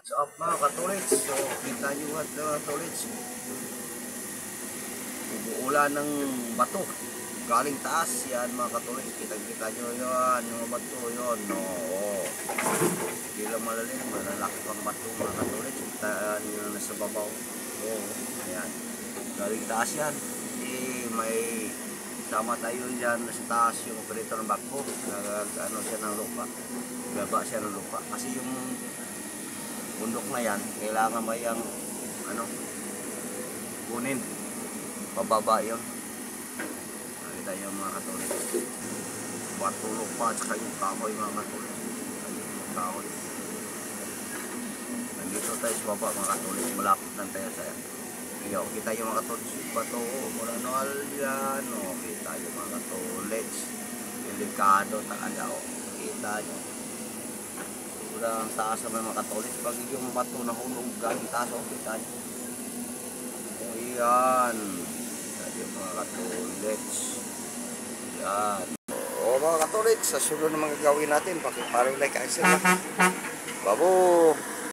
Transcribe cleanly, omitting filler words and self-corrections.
What's up mga katulits? So, kita nyo at katulits. Umuulan ng bato. Galing taas yan mga katulits. Kita nyo yan. Yung bato yun. No. Hindi lang malalim. Malalaki pang bato mga katulits. Kita nyo nasa babaw. Ayan. Galing taas yan. May sama tayo dyan sa taas yung operator ng bako. Ano siya ng lupa. Gaba siya ng lupa. Kasi yung bundok na yan, kailangan may ang kunin pababa yun. Nakita yung mga katulit batulog pa at saka yung kahoy mga katulit. Yung kahoy nandito tayo sa baba mga katulit, malapit lang tayo sa iyo. Kita yung mga katulit bato mula noal yan. Kita yung mga katulit delikado talaga. Kita nyo ang taas sa mga katolik. Pag yung bato na hulog galing taas, kita nyo. Yan. Yan yung mga katolik. Yan. Mga katolik, sa sunod na mga gawin natin, pakiparang like and share. Babo!